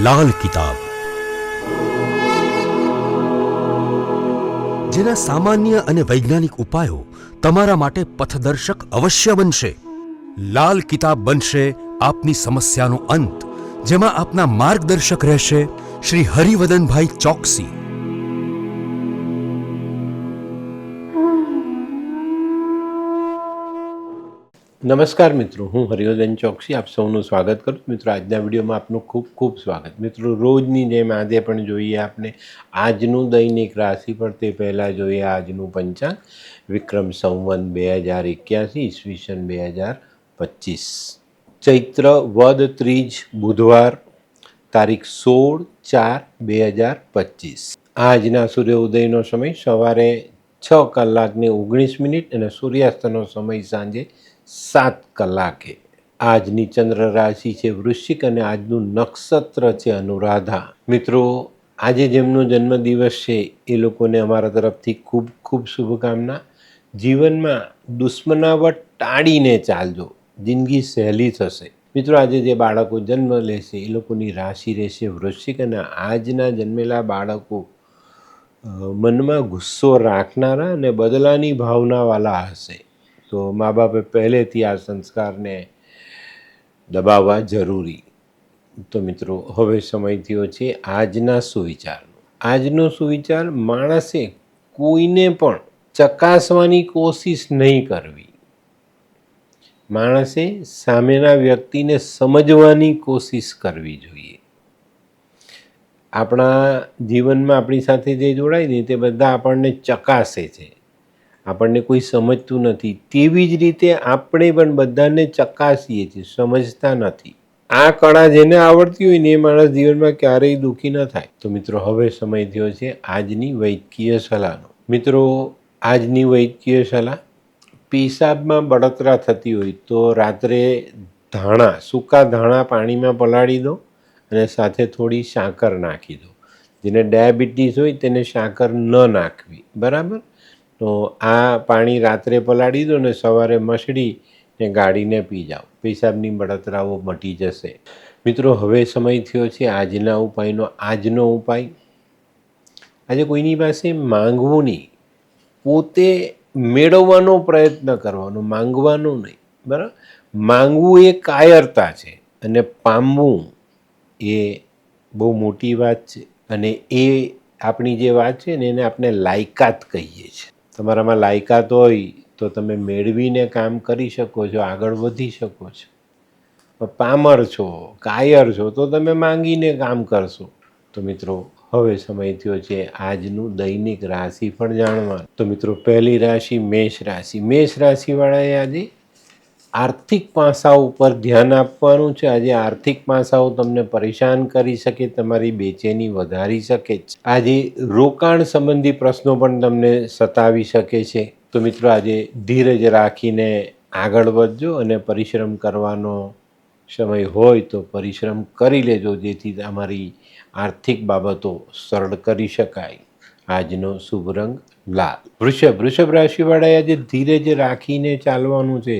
લાલ કિતાબ, જેના સામાન્ય અને વૈજ્ઞાનિક ઉપાયો તમારા માટે પથદર્શક અવશ્ય બનશે. લાલ કિતાબ બનશે આપની સમસ્યાનો અંત, જેમાં આપના માર્ગદર્શક રહેશે શ્રી હરિવદનભાઈ ચોકસી. નમસ્કાર મિત્રો, હું હરિવર્ધન ચોકસી આપ સૌનું સ્વાગત કરું. મિત્રો, આજના વિડીયોમાં આપનું ખૂબ ખૂબ સ્વાગત. મિત્રો, રોજની જેમ આજે પણ જોઈએ આપણે આજનું દૈનિક રાશિ પર. તે પહેલાં જોઈએ આજનું પંચાંગ. વિક્રમ સંવત 2081 ઈસવીસન 2025, ચૈત્ર વદ ત્રીજ બુધવાર, તારીખ 16/4/2025. આજના સૂર્યોદયનો સમય સવારે 6:19 અને સૂર્યાસ્તનો સમય સાંજે 7 કલાકે. આજની ચંદ્ર રાશિ છે વૃશ્ચિક અને આજનું નક્ષત્ર છે અનુરાધા. મિત્રો, આજે જેમનો જન્મદિવસ છે એ લોકોને અમારા તરફથી ખૂબ ખૂબ શુભકામના. જીવનમાં દુશ્મનાવટ ટાળીને ચાલજો, જિંદગી સહેલી થશે. મિત્રો, આજે જે બાળકો જન્મ લેશે એ લોકોની રાશિ રહેશે વૃશ્ચિક અને આજના જન્મેલા બાળકો મનમાં ગુસ્સો રાખનારા અને બદલાની ભાવનાવાળા હશે. તો મા બાપે પહેલેથી આ સંસ્કારને દબાવવા જરૂરી. તો મિત્રો, હવે સમય થયો છે આજના સુવિચારનો. આજનો સુવિચાર: માણસે કોઈને પણ ચકાસવાની કોશિશ નહીં કરવી. માણસે સામેના વ્યક્તિને સમજવાની કોશિશ કરવી જોઈએ. આપણા જીવનમાં આપણી સાથે જે જોડાય ને તે બધા આપણને ચકાસે છે, આપણને કોઈ સમજતું નથી. તેવી જ રીતે આપણે પણ બધાને ચકાસીએ છીએ, સમજતા નથી. આ કળા જેને આવડતી હોય ને એ માણસ જીવનમાં ક્યારેય દુઃખી ન થાય. તો મિત્રો, હવે સમય થયો છે આજની વૈદ્યકીય સલાહનો. મિત્રો, આજની વૈદ્યકીય સલાહ: પેશાબમાં બળતરા થતી હોય તો રાત્રે સૂકા ધાણા પાણીમાં પલાળી દો અને સાથે થોડી સાકર નાખી દો. જેને ડાયાબિટીસ હોય તેને સાકર ન નાખવી, બરાબર? તો આ પાણી રાત્રે પલાળી દો ને સવારે મસળીને ગાળીને પી જાઓ. પેશાબની બળતરાઓ મટી જશે. મિત્રો, હવે સમય થયો છે આજના ઉપાયનો. આજનો ઉપાય: આજે કોઈની પાસે માંગવું નહીં, પોતે મેળવવાનો પ્રયત્ન કરવાનો, માંગવાનું નહીં, બરાબર? માંગવું એ કાયરતા છે અને પામવું એ બહુ મોટી વાત છે. અને એ આપણી જે વાત છે ને એને આપણે લાયકાત કહીએ છીએ. તમારામાં લાયકાત હોય તો તમે મેળવીને કામ કરી શકો છો, આગળ વધી શકો છો. પામર છો, કાયર છો તો તમે માંગીને કામ કરશો. તો મિત્રો, હવે સમય થયો છે આજનું દૈનિક રાશિફળ જાણવા. તો મિત્રો, પહેલી રાશિ મેષ રાશિ. મેષ રાશિવાળાએ આજે આર્થિક પાસાઓ ઉપર ધ્યાન આપવાનું છે. આજે આર્થિક પાસાઓ તમને પરેશાન કરી શકે, તમારી બેચેની વધારી શકે છે. આજે રોકાણ સંબંધી પ્રશ્નો પણ તમને સતાવી શકે છે. તો મિત્રો, આજે ધીરજ રાખીને આગળ વધજો અને પરિશ્રમ કરવાનો સમય હોય તો પરિશ્રમ કરી લેજો, જેથી તમારી આર્થિક બાબતો સરળ કરી શકાય. આજનો શુભ રંગ લાલ. વૃષભ રાશિવાળાએ આજે ધીરજ રાખીને ચાલવાનું છે.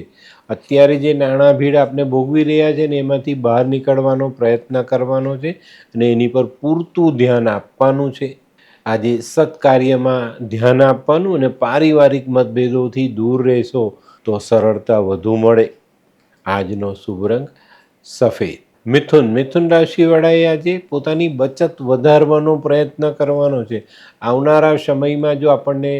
અત્યારે જે નાણાં ભીડ આપણે ભોગવી રહ્યા છે ને એમાંથી બહાર નીકળવાનો પ્રયત્ન કરવાનો છે અને એની પર પૂરતું ધ્યાન આપવાનું છે. આજે સત્કાર્યમાં ધ્યાન આપવાનું અને પારિવારિક મતભેદોથી દૂર રહેશો તો સરળતા વધુ મળે. આજનો શુભ રંગ સફેદ. મિથુન રાશિવાળાએ આજે પોતાની બચત વધારવાનો પ્રયત્ન કરવાનો છે. આવનારા સમયમાં જો આપણને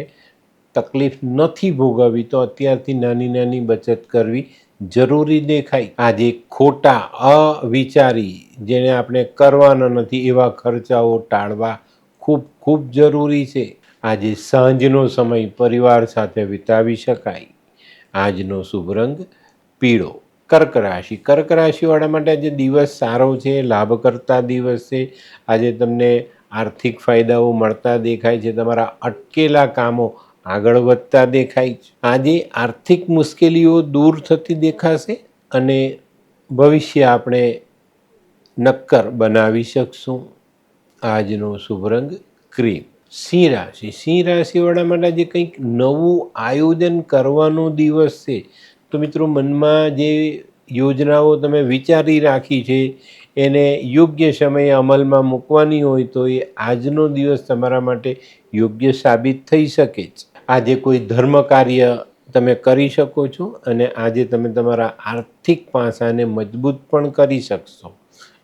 તકલીફ નથી ભોગવવી તો અત્યારથી નાની નાની બચત કરવી જરૂરી દેખાય. આજે ખોટા અવિચારી જેને આપણે કરવાના નથી એવા ખર્ચાઓ ટાળવા ખૂબ ખૂબ જરૂરી છે. આજે સાંજનો સમય પરિવાર સાથે વિતાવી શકાય. આજનો શુભ રંગ પીળો. કર્ક રાશિવાળા માટે આજે દિવસ સારો છે, લાભકર્તા દિવસ છે. આજે તમને આર્થિક ફાયદાઓ મળતા દેખાય છે. તમારા અટકેલા કામો આગળ વધતા દેખાય છે. આજે આર્થિક મુશ્કેલીઓ દૂર થતી દેખાશે અને ભવિષ્ય આપણે નક્કર બનાવી શકશું. આજનો શુભ રંગ ક્રીમ. સિંહ રાશિવાળા માટે આજે કંઈક નવું આયોજન કરવાનો દિવસ છે. તો મિત્રો, મનમાં જે યોજનાઓ તમે વિચારી રાખી છે એને યોગ્ય સમયે અમલમાં મૂકવાની હોય તો એ આજનો દિવસ તમારા માટે યોગ્ય સાબિત થઈ શકે છે. આજે કોઈ ધર્મ કાર્ય તમે કરી શકો છો અને આજે તમે તમારા આર્થિક પાસાને મજબૂત પણ કરી શકશો.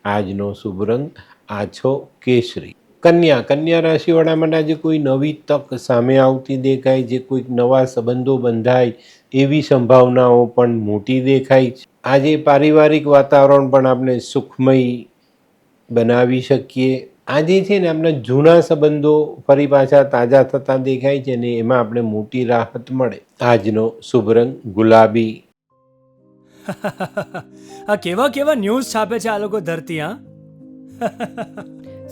આજનો શુભ રંગ આછો કેસરી. કન્યા રાશિવાળા માટે આજે કોઈ નવી તક સામે આવતી દેખાય, જે કોઈક નવા સંબંધો બંધાય એવી સંભાવનાઓ પણ મોટી દેખાય છે. આજે પારિવારિક વાતાવરણ પણ આપણે સુખમય બનાવી શકીએ. આજે છે ને આપણા જૂના સંબંધો ફરી પાછા તાજા થતા દેખાય છે ને એમાં આપણે મોટી રાહત મળે. આજનો શુભ રંગ ગુલાબી. આ કેવા કેવા ન્યૂઝ છાપે છે આ લોકો ધરતી. હા,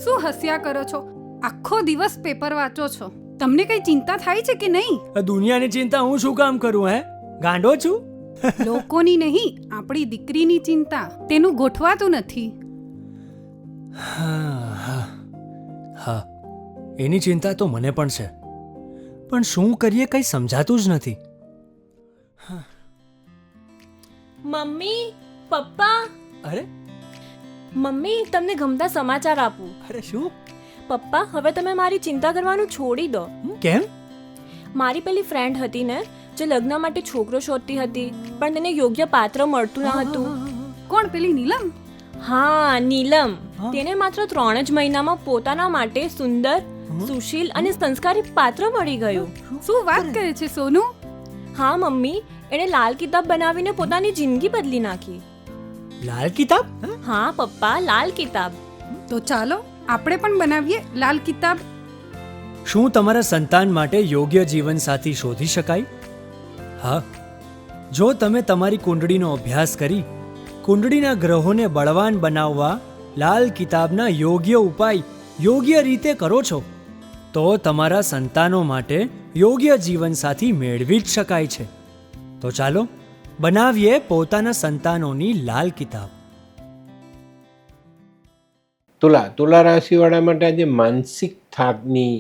શું હસ્યા કરો છો? આખો દિવસ પેપર વાંચો છો, તમને કઈ ચિંતા થાય છે કે નહીં? આ દુનિયાની ચિંતા હું શું કામ કરું? ગાંડો છું? લોકોની નહીં, આપણી દીકરીની ચિંતા. તેનું ગોઠવાતું નથી. હા, એની ચિંતા તો મને પણ છે, પણ શું કરીએ કંઈ સમજાતું જ નથી. મમ્મી, પપ્પા. અરે મમ્મી, તમને ગમતા સમાચાર આપું. અરે શું? પપ્પા, હવે તમે મારી ચિંતા કરવાનું છોડી દો. કેમ? મારી પેલી ફ્રેન્ડ હતી ને, જે લગ્ન માટે છોકરો શોધતી હતી, પણ તેને યોગ્ય પાત્ર મળતું ન હતું. કોણ, પેલી નીલમ? હા, નીલમ. તેને માત્ર 3 જ મહિનામાં પોતાના માટે સુંદર, સુશીલ અને સંસ્કારી પાત્ર મળી ગયું. શું વાત કરે છે સોનુ? હા મમ્મી, એણે લાલ કિતાબ બનાવીને પોતાની જિંદગી બદલી નાખી. લાલ કિતાબ? હા પપ્પા, લાલ કિતાબ. તો ચાલો આપણે પણ બનાવીએ લાલ કિતાબ. શું તમારા સંતાન માટે યોગ્ય જીવનસાથી શોધી શકાય? હા, જો તમે તમારી કુંડળીનો અભ્યાસ કરી કુંડળીના ગ્રહોને બળવાન બનાવવા લાલ કિતાબના યોગ્ય ઉપાય યોગ્ય રીતે કરો છો, તો તમારા સંતાનો માટે યોગ્ય જીવનસાથી મેળવી જ શકાય છે. તો ચાલો બનાવીએ પોતાના સંતાનોની લાલ કિતાબ. તુલા રાશિવાળા માટે આજે માનસિક થાકની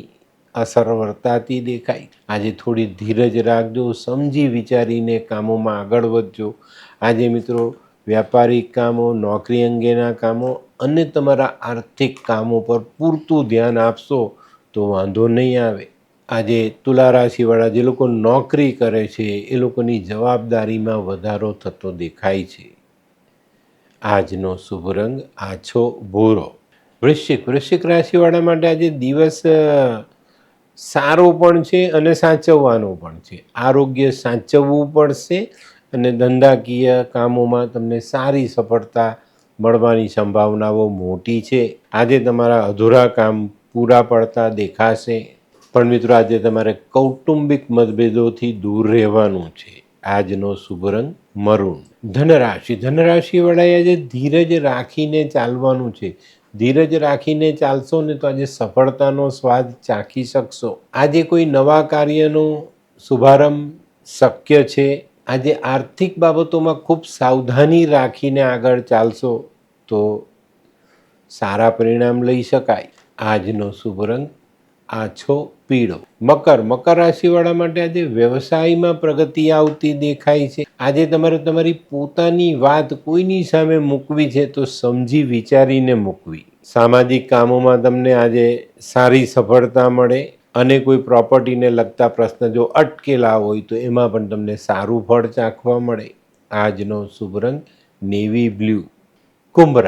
અસર વર્તાતી દેખાય. આજે થોડી ધીરજ રાખજો, સમજી વિચારીને કામોમાં આગળ વધજો. આજે મિત્રો વ્યાપારિક કામો, નોકરી અંગેના કામો અને તમારા આર્થિક કામો પર પૂરતું ધ્યાન આપશો તો વાંધો નહીં આવે. આજે તુલા રાશિવાળા જે લોકો નોકરી કરે છે એ લોકોની જવાબદારીમાં વધારો થતો દેખાય છે. આજનો શુભ રંગ આછો ભૂરો. વૃશ્ચિક રાશિવાળા માટે આજે દિવસ સારો પણ છે અને સાચવવાનો પણ છે. આરોગ્ય સાચવવું પડશે અને ધંધાકીય કામોમાં તમને સારી સફળતા મળવાની સંભાવનાઓ મોટી છે. આજે તમારા અધૂરા કામ પૂરા પડતા દેખાશે. પણ મિત્રો આજે તમારે કૌટુંબિક મતભેદોથી દૂર રહેવાનું છે. આજનો શુભ રંગ મરૂન. ધનરાશિવાળાએ આજે ધીરજ રાખીને ચાલવાનું છે. ધીરજ રાખીને ચાલશો ને તો આજે સફળતાનો સ્વાદ ચાખી શકશો. આજે કોઈ નવા કાર્યનો શુભારંભ શક્ય છે. આજે આર્થિક બાબતોમાં ખૂબ સાવધાની રાખીને આગળ ચાલશો તો સારા પરિણામ લઈ શકાય. આજનો શુભ રંગ આછો પીળો. મકર રાશિવાળા માટે આજે વ્યવસાયમાં પ્રગતિ આવતી દેખાય છે. આજે તમારે તમારી પોતાની વાત કોઈની સામે મૂકવી છે તો સમજી વિચારીને મૂકવી. સામાજિક કામોમાં તમને આજે સારી સફળતા મળે અને કોઈ પ્રોપર્ટીને લગતા પ્રશ્ન જો અટકેલા હોય તો એમાં પણ તમને સારું ફળ ચાખવા મળે. આજનો શુભ રંગ નેવી બ્લુ. કુંભ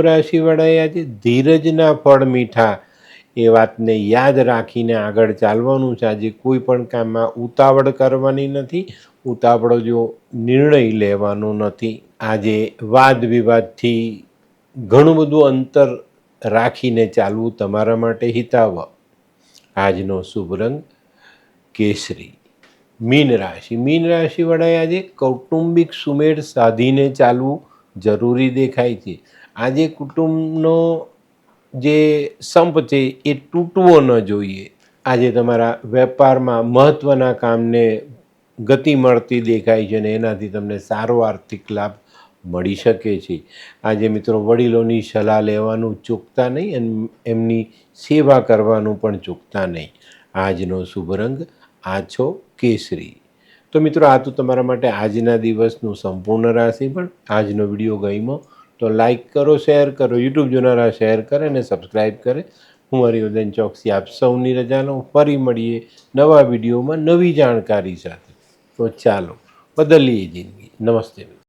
રાશિવાળાએ આજે ધીરજના ફળ મીઠા એ વાતને યાદ રાખીને આગળ ચાલવાનું છે. આજે કોઈ પણ કામમાં ઉતાવળ કરવાની નથી, ઉતાવળો જો નિર્ણય લેવાનો નથી. આજે વાદ વિવાદથી ઘણું બધું અંતર રાખીને ચાલવું તમારા માટે હિતાવહ. આજનો શુભ રંગ કેસરી. મીન રાશિવાળાએ આજે કૌટુંબિક સુમેળ સાધીને ચાલવું જરૂરી દેખાય છે. આજે કુટુંબનો જે સંપ છે એ તૂટવો ન જોઈએ. આજે તમારા વેપારમાં મહત્ત્વના કામને ગતિ મળતી દેખાય છે અને એનાથી તમને સારો આર્થિક લાભ મળી શકે છે. આજે મિત્રો વડીલોની સલાહ લેવાનું ચૂકતા નહીં અને એમની સેવા કરવાનું પણ ચૂકતા નહીં. આજનો શુભ રંગ આછો કેસરી. તો મિત્રો આ તો તમારા માટે આજના દિવસનું સંપૂર્ણ રાશિફળ. આજનો વિડીયો ગમ્યો તો લાઈક કરો, શેર કરો. યુટ્યુબ જોનારા શેર કરે અને સબસ્ક્રાઈબ કરે. હું હરિવર્ધન ચોકસી આપ સૌની રજા લઉં. ફરી મળીએ નવા વિડીયોમાં નવી જાણકારી સાથે. તો ચાલો બદલીએ જિંદગી. નમસ્તે.